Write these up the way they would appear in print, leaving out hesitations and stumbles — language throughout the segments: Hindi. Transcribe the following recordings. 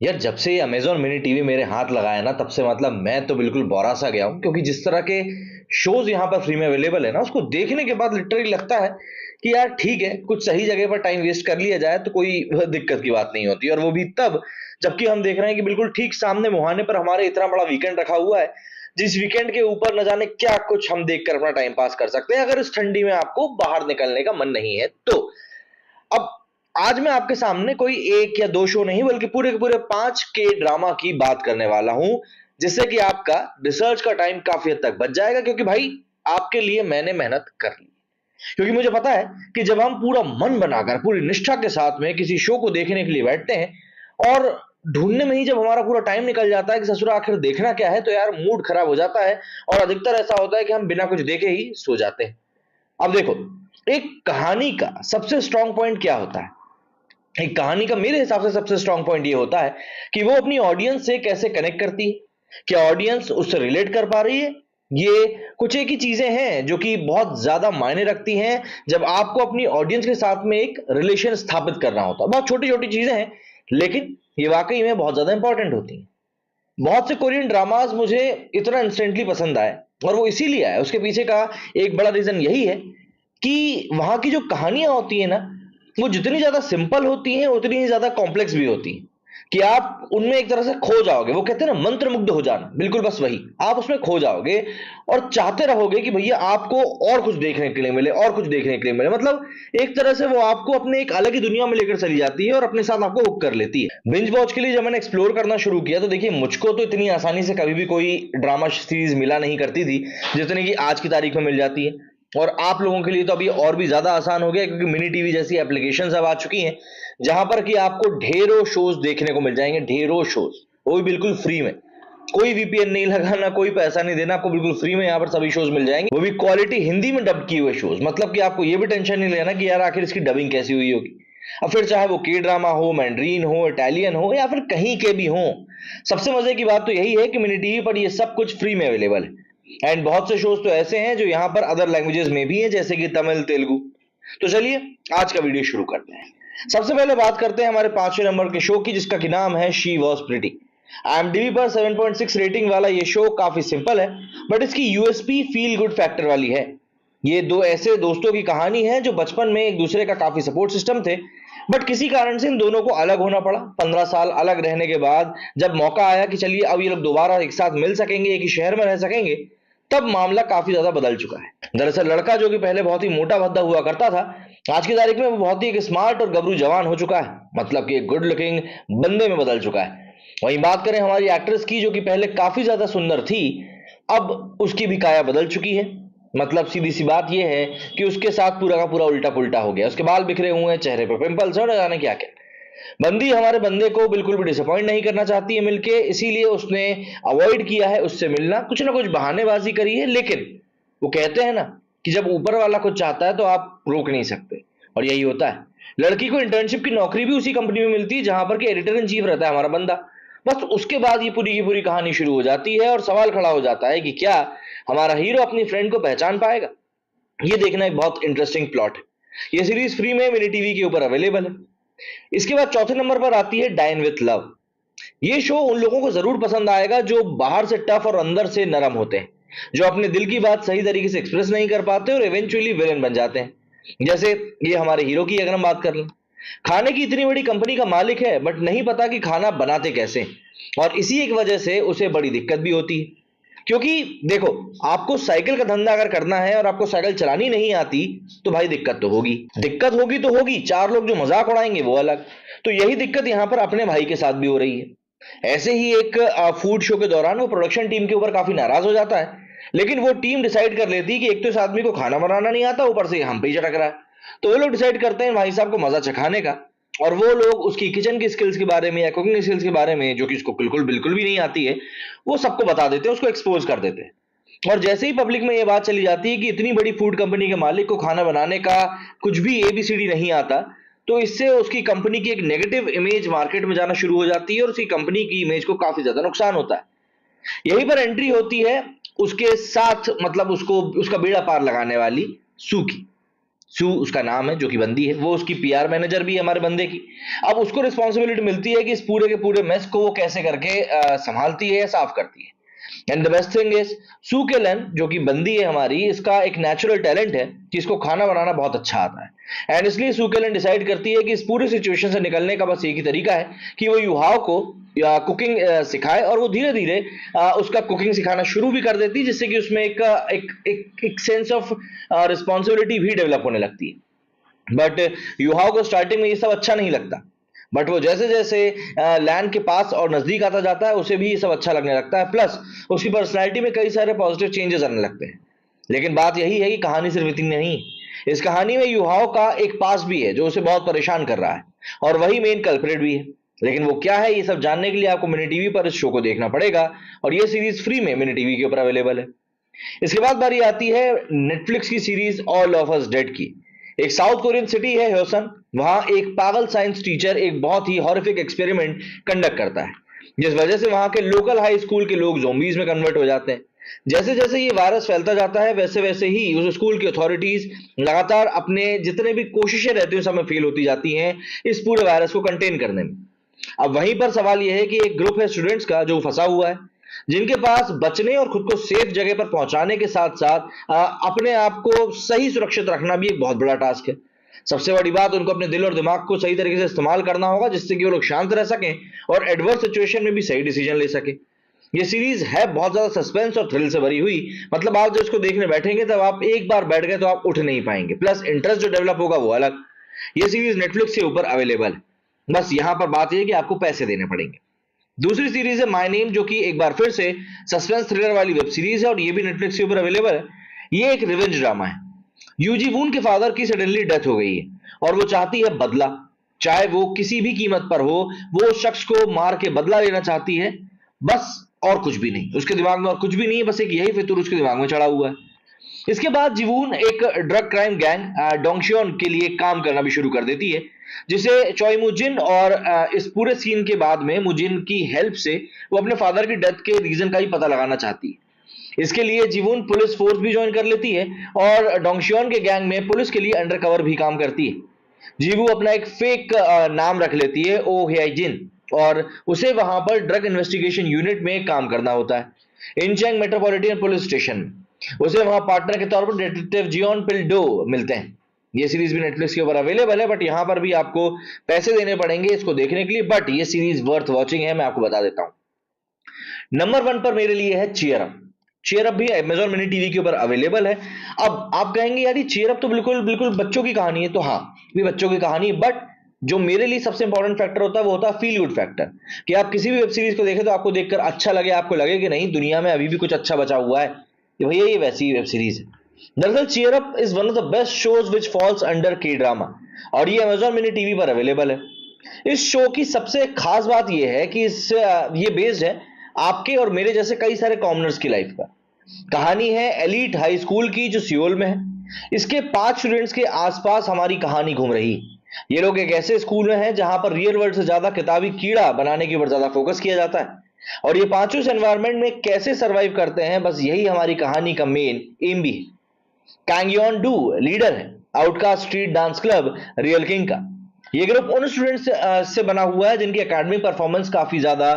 यार जब से ये अमेजॉन मिनी टीवी मेरे हाथ लगाया ना, तब से मतलब मैं तो बिल्कुल बौरा सा गया हूं, क्योंकि जिस तरह के शोज यहाँ पर फ्री में अवेलेबल है ना, उसको देखने के बाद लिटरली लगता है कि यार ठीक है, कुछ सही जगह पर टाइम वेस्ट कर लिया जाए तो कोई दिक्कत की बात नहीं होती। और वो भी तब जबकि हम देख रहे हैं कि बिल्कुल ठीक सामने मुहाने पर हमारे इतना बड़ा वीकेंड रखा हुआ है, जिस वीकेंड के ऊपर न जाने क्या कुछ हम देखकर अपना टाइम पास कर सकते हैं, अगर इस ठंडी में आपको बाहर निकलने का मन नहीं है तो। अब आज मैं आपके सामने कोई एक या दो शो नहीं, बल्कि पूरे के पूरे 5 के ड्रामा की बात करने वाला हूं, जिससे कि आपका रिसर्च का टाइम काफी हद तक बच जाएगा, क्योंकि भाई आपके लिए मैंने मेहनत कर ली। क्योंकि मुझे पता है कि जब हम पूरा मन बनाकर पूरी निष्ठा के साथ में किसी शो को देखने के लिए बैठते हैं और ढूंढने में ही जब हमारा पूरा टाइम निकल जाता है कि ससुरा आखिर देखना क्या है, तो यार मूड खराब हो जाता है और अधिकतर ऐसा होता है कि हम बिना कुछ देखे ही सो जाते हैं। अब देखो, एक कहानी का सबसे स्ट्रांग पॉइंट क्या होता है? एक कहानी का मेरे हिसाब से सबसे स्ट्रांग पॉइंट ये होता है कि वो अपनी ऑडियंस से कैसे कनेक्ट करती है, क्या ऑडियंस उससे रिलेट कर पा रही है। ये कुछ एक ही चीजें हैं जो कि बहुत ज्यादा मायने रखती हैं जब आपको अपनी ऑडियंस के साथ में एक रिलेशन स्थापित करना होता है। बहुत छोटी छोटी चीजें हैं, लेकिन ये वाकई में बहुत ज्यादा इंपॉर्टेंट होती हैं। बहुत से कोरियन ड्रामास मुझे इतना इंस्टेंटली पसंद आए, और वो इसीलिए आए, उसके पीछे का एक बड़ा रीजन यही है कि वहां की जो कहानियां होती है ना, वो जितनी ज्यादा सिंपल होती हैं उतनी ही ज्यादा कॉम्प्लेक्स भी होती हैं, कि आप उनमें एक तरह से खो जाओगे। वो कहते हैं ना, मंत्रमुग्ध हो जाना, बिल्कुल बस वही, आप उसमें खो जाओगे और चाहते रहोगे कि भैया आपको और कुछ देखने के लिए मिले, और कुछ देखने के लिए मिले। मतलब एक तरह से वो आपको अपने एक अलग ही दुनिया में लेकर चली जाती है और अपने साथ आपको हुक कर लेती है। बिंज वॉच के लिए जब मैंने एक्सप्लोर करना शुरू किया, तो देखिए मुझको तो इतनी आसानी से कभी भी कोई ड्रामा सीरीज मिला नहीं करती थी जितनी कि आज की तारीख में मिल जाती है। और आप लोगों के लिए तो अभी और भी ज्यादा आसान हो गया, क्योंकि मिनी टीवी जैसी एप्लीकेशंस अब आ चुकी हैं जहां पर कि आपको ढेरों शोज देखने को मिल जाएंगे, ढेरों शोज, वो भी बिल्कुल फ्री में। कोई वीपीएन नहीं लगाना, कोई पैसा नहीं देना, आपको बिल्कुल फ्री में यहाँ पर सभी शोज मिल जाएंगे, वो भी क्वालिटी हिंदी में डब किए हुए शोज। मतलब कि आपको ये भी टेंशन नहीं लेना कि यार आखिर इसकी डबिंग कैसी हुई होगी। अब फिर चाहे वो के ड्रामा हो, मैंड्रीन हो, इटालियन हो, या फिर कहीं के भी हो, सबसे मजे की बात तो यही है कि मिनी टीवी पर ये सब कुछ फ्री में अवेलेबल है। एंड बहुत से शोज तो ऐसे हैं जो यहाँ पर अदर लैंग्वेजेस में भी हैं, जैसे कि तमिल, तेलुगु। तो चलिए आज का वीडियो शुरू करते हैं। सबसे पहले बात करते हैं हमारे 5वें नंबर के शो की, जिसका की नाम है शी वॉज प्रिटी। IMDb पर 7.6 रेटिंग वाला ये शो काफी सिंपल है, बट इसकी यूएसपी फील गुड फैक्टर वाली है। ये दो ऐसे दोस्तों की कहानी है जो बचपन में एक दूसरे का काफी सपोर्ट सिस्टम थे, बट किसी कारण से इन दोनों को अलग होना पड़ा। 15 साल अलग रहने के बाद जब मौका आया कि चलिए अब ये लोग दोबारा एक साथ मिल सकेंगे, एक ही शहर में रह सकेंगे, तब मामला काफी ज्यादा बदल चुका है। दरअसल लड़का जो कि पहले बहुत ही मोटा भद्दा हुआ करता था, आज की तारीख में वो बहुत ही एक स्मार्ट और गबरू जवान हो चुका है। मतलब कि एक गुड लुकिंग बंदे में बदल चुका है। वहीं बात करें हमारी एक्ट्रेस की, जो कि पहले काफी ज्यादा सुंदर थी, अब उसकी भी काया बदल चुकी है। मतलब सीधी सी बात यह है कि उसके साथ पूरा का पूरा उल्टा पुल्टा हो गया। उसके बाल बिखरे हुए हैं, चेहरे पर पिंपल्स है, न जाने क्या क्या। बंदी हमारे बंदे को बिल्कुल भी डिसअपॉइंट नहीं करना चाहती है मिलके, इसीलिए उसने अवॉइड किया है उससे मिलना, कुछ ना कुछ बहानेबाजी करी है। लेकिन वो कहते हैं ना कि जब ऊपर वाला कुछ चाहता है तो आप रोक नहीं सकते, और यही होता है। लड़की को इंटर्नशिप की नौकरी भी उसी कंपनी में मिलती है जहां पर कि एडिटर इन चीफ रहता है हमारा बंदा। बस उसके बाद ये पूरी की पूरी कहानी शुरू हो जाती है और सवाल खड़ा हो जाता है कि क्या हमारा हीरो अपनी फ्रेंड को पहचान पाएगा। ये देखना एक बहुत इंटरेस्टिंग प्लॉट है। ये सीरीज फ्री में मिनी टीवी के ऊपर अवेलेबल है। इसके बाद चौथे नंबर पर आती है डाइन विथ लव। ये शो उन लोगों को जरूर पसंद आएगा जो बाहर से टफ और अंदर से नरम होते हैं, जो अपने दिल की बात सही तरीके से एक्सप्रेस नहीं कर पाते और इवेंचुअली विलेन बन जाते हैं। जैसे ये हमारे हीरो की अगर हम बात कर लें, खाने की इतनी बड़ी कंपनी का मालिक है, बट नहीं पता कि खाना बनाते कैसे, और इसी एक वजह से उसे बड़ी दिक्कत भी होती है। क्योंकि देखो, आपको साइकिल का धंधा अगर करना है और आपको साइकिल चलानी नहीं आती, तो भाई दिक्कत तो होगी। दिक्कत होगी तो होगी, चार लोग जो मजाक उड़ाएंगे वो अलग। तो यही दिक्कत यहां पर अपने भाई के साथ भी हो रही है। ऐसे ही एक फूड शो के दौरान वो प्रोडक्शन टीम के ऊपर काफी नाराज हो जाता है, लेकिन वो टीम डिसाइड कर लेती है कि एक तो इस आदमी को खाना बनाना नहीं आता, ऊपर से हम पे ही चटक रहा है। तो वो लोग डिसाइड करते हैं भाई साहब को मजा चखाने का, और वो लोग उसकी किचन की स्किल्स के बारे में या कुकिंग स्किल्स के बारे में, जो कि उसको बिल्कुल बिल्कुल भी नहीं आती है, वो सबको बता देते हैं, उसको एक्सपोज कर देते हैं। और जैसे ही पब्लिक में ये बात चली जाती है कि इतनी बड़ी फूड कंपनी के मालिक को खाना बनाने का कुछ भी एबीसीडी नहीं आता, तो इससे उसकी कंपनी की एक नेगेटिव इमेज मार्केट में जाना शुरू हो जाती है और उसकी कंपनी की इमेज को काफी ज्यादा नुकसान होता है। यहीं पर एंट्री होती है उसके साथ, मतलब उसको उसका बेड़ा पार लगाने वाली सू की। सू उसका नाम है, जो कि बंदी है, वो उसकी पीआर मैनेजर भी है हमारे बंदे की। अब उसको रिस्पॉन्सिबिलिटी मिलती है कि इस पूरे के पूरे मेस को वो कैसे करके संभालती है या साफ करती है। And the best thing is, सू केलन जो कि बंदी है हमारी, इसका एक नेचुरल टैलेंट है कि इसको खाना बनाना बहुत अच्छा आता है। एंड इसलिए सू केलन डिसाइड करती है कि इस पूरी सिचुएशन से निकलने का बस एक ही तरीका है कि वो युहाओ को या कुकिंग सिखाए, और वो धीरे धीरे उसका कुकिंग सिखाना शुरू भी कर देती है, जिससे कि उसमें एक सेंस ऑफ रिस्पॉन्सिबिलिटी भी डेवलप होने लगती है। बट युहाओ को स्टार्टिंग में ये सब अच्छा नहीं लगता, बट वो जैसे जैसे लैंड के पास और नजदीक आता जाता है उसे भी ये सब अच्छा लगने लगता है, प्लस उसकी पर्सनैलिटी में कई सारे पॉजिटिव चेंजेस आने लगते हैं। लेकिन बात यही है कि कहानी सिर्फ इतनी नहीं, इस कहानी में युहाओ का एक पास भी है जो उसे बहुत परेशान कर रहा है, और वही मेन कल्प्रिट भी है। लेकिन वो क्या है, ये सब जानने के लिए आपको मिनी टीवी पर इस शो को देखना पड़ेगा, और ये सीरीज फ्री में मिनी टीवी के ऊपर अवेलेबल है। इसके बाद बारी आती है नेटफ्लिक्स की series all of us dead की। एक साउथ कोरियन सिटी है ह्योसन, वहां एक पागल साइंस टीचर एक बहुत ही हॉरिफिक एक्सपेरिमेंट कंडक्ट करता है, जिस वजह से वहां के लोकल हाई स्कूल के लोग ज़ोंबीज में कन्वर्ट हो जाते हैं। जैसे जैसे ये वायरस फैलता जाता है, वैसे वैसे ही उस स्कूल की अथॉरिटीज लगातार अपने जितने भी कोशिशें रहती हैं सब में फेल होती जाती हैं इस पूरे वायरस को कंटेन करने में। अब वहीं पर सवाल यह है कि एक ग्रुप है स्टूडेंट्स का जो फंसा हुआ है, जिनके पास बचने और खुद को सेफ जगह पर पहुंचाने के साथ साथ अपने आप को सही सुरक्षित रखना भी एक बहुत बड़ा टास्क है। सबसे बड़ी बात, उनको अपने दिल और दिमाग को सही तरीके से इस्तेमाल करना होगा, जिससे कि वो लोग शांत रह सकें और एडवर्स सिचुएशन में भी सही डिसीजन ले सके। ये सीरीज है बहुत ज्यादा सस्पेंस और थ्रिल से भरी हुई, मतलब आप जब इसको देखने बैठेंगे तब आप एक बार बैठ गए तो आप उठ नहीं पाएंगे, प्लस इंटरेस्ट जो डेवलप होगा वो अलग। ये सीरीज नेटफ्लिक्स के ऊपर अवेलेबल है, बस यहां पर बात यह है कि आपको पैसे देने पड़ेंगे। दूसरी सीरीज है माय नेम, जो कि एक बार फिर से सस्पेंस थ्रिलर वाली वेब सीरीज है, और ये भी नेटफ्लिक्स के ऊपर अवेलेबल है। ये एक रिवेंज ड्रामा है। यूजी वून के फादर की सडनली डेथ हो गई है, और वो चाहती है बदला, चाहे वो किसी भी कीमत पर हो। वो उस शख्स को मार के बदला लेना चाहती है, बस, और कुछ भी नहीं। उसके दिमाग में और कुछ भी नहीं है, बस एक यही फितूर उसके दिमाग में चढ़ा हुआ है। इसके बाद जीवून एक ड्रग क्राइम गैंग डोंगशियोन के लिए काम करना भी शुरू कर देती है, जिसे चोई मुजिन, और इस पूरे सीन के बाद में मुजिन की हेल्प से वो अपने फादर की डेथ के रीजन का ही पता लगाना चाहती है। इसके लिए जीवून पुलिस फोर्स भी ज्वाइन कर लेती है, और डोंगशियोन के गैंग में पुलिस के लिए अंडरकवर भी काम करती है। जीवू अपना एक फेक नाम रख लेती है, ओ हेजिन, और उसे वहां पर ड्रग इन्वेस्टिगेशन यूनिट में काम करना होता है इंचेंग मेट्रोपॉलिटन पुलिस स्टेशन में। उसे वहां पार्टनर के तौर पर डिटेक्टिव जियोन पिल्डो मिलते हैं। ये सीरीज भी नेटफ्लिक्स के ऊपर अवेलेबल है, बट यहां पर भी आपको पैसे देने पड़ेंगे इसको देखने के लिए, बट ये सीरीज वर्थ वॉचिंग है, मैं आपको बता देता हूं। नंबर 1 पर मेरे लिए है चीयर अप। चीयर अप भी अमेजॉन मिनी टीवी के ऊपर अवेलेबल है। अब आप कहेंगे यार ये चीयर अप तो बिल्कुल बिल्कुल बच्चों की कहानी है, तो हाँ, ये बच्चों की कहानी है, बट जो मेरे लिए सबसे इंपॉर्टेंट फैक्टर होता है वो होता है फील गुड फैक्टर, कि आप किसी भी वेब सीरीज को देखें तो आपको देखकर अच्छा लगे, आपको लगे कि नहीं दुनिया में अभी भी कुछ अच्छा बचा हुआ है, कि भैया ये वैसी वेब सीरीज है। दरअसल cheer up is one of the best shows which falls under K drama, और ये अमेजॉन मिनी टीवी पर अवेलेबल है। इस शो की सबसे खास बात यह है कि ये बेस्ड है आपके और मेरे जैसे कई सारे कॉमनर्स की लाइफ पर। कहानी है एलीट हाई स्कूल की जो सियोल में है। इसके 5 स्टूडेंट्स के आसपास हमारी कहानी घूम रही। ये लोग एक ऐसे स्कूल में हैं जहां पर रियल वर्ल्ड से ज्यादा किताबी कीड़ा बनाने के ऊपर ज्यादा फोकस किया जाता है, और ये पांचों इस एनवायरनमेंट में कैसे सरवाइव करते हैं, बस यही हमारी कहानी का मेन एम भी है। कांगयोन डू लीडर है outcast street dance club real king का। ये ग्रुप उन स्टूडेंट्स से बना हुआ है जिनकी एकेडमिक परफॉर्मेंस काफी ज्यादा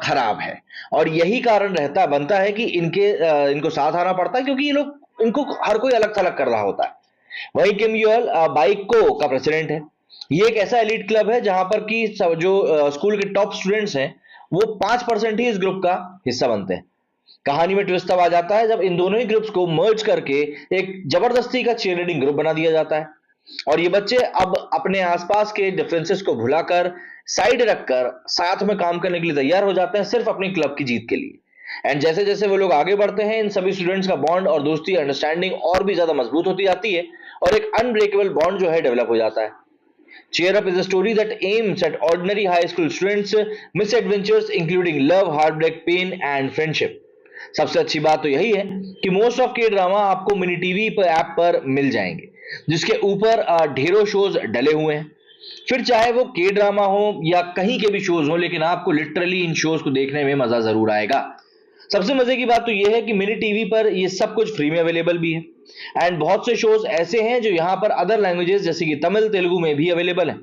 खराब है, और यही कारण रहता बनता है कि इनको साथ आना पड़ता है, क्योंकि ये लोग इनको हर कोई अलग थलग कर रहा होता है। वही किम यूएल बाइको का प्रेसिडेंट है। ये एक ऐसा एलिट क्लब है जहां पर कि जो स्कूल के टॉप स्टूडेंट्स हैं वो 5% ही इस ग्रुप का हिस्सा बनते हैं। कहानी में ट्विस्ट तब आ जाता है जब इन दोनों ही ग्रुप्स को मर्ज करके एक जबरदस्ती का चीयरलीडिंग ग्रुप बना दिया जाता है, और ये बच्चे अब अपने आसपास के डिफरेंसेस को भुलाकर साइड रखकर साथ में काम करने के लिए तैयार हो जाते हैं, सिर्फ अपनी क्लब की जीत के लिए। एंड जैसे जैसे वो लोग आगे बढ़ते हैं, इन सभी स्टूडेंट्स का बॉन्ड और दोस्ती अंडरस्टैंडिंग और भी ज्यादा मजबूत होती जाती है, और एक अनब्रेकेबल बॉन्ड जो है डेवलप हो जाता है। Cheer Up is a story that aims at ordinary high school students' misadventures including love, heartbreak, pain and friendship. सबसे अच्छी बात तो यही है कि मोस्ट ऑफ के ड्रामा आपको मिनी टीवी पर ऐप पर मिल जाएंगे, जिसके ऊपर ढेरों शोज डले हुए हैं। फिर चाहे वो के ड्रामा हो या कहीं के भी शोज हो, लेकिन आपको लिटरली इन शोज को देखने में मजा जरूर आएगा। सबसे मजे की बात तो यह है कि मिनी टीवी पर ये सब कुछ फ्री में अवेलेबल भी है, एंड बहुत से शोज ऐसे हैं जो यहाँ पर अदर लैंग्वेजेस जैसे कि तमिल तेलुगु में भी अवेलेबल हैं।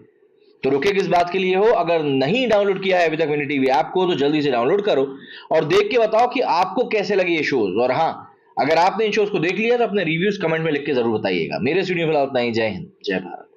तो रुके किस बात के लिए हो, अगर नहीं डाउनलोड किया है अभी तक मिनी टीवी ऐप को तो जल्दी से डाउनलोड करो और देख के बताओ कि आपको कैसे लगे ये शोज। और हाँ, अगर आपने इन शोज को देख लिया तो अपने रिव्यूज कमेंट में लिख के जरूर बताइएगा। मेरे स्टूडियो फिलहाल इतना ही। जय हिंद, जय भारत।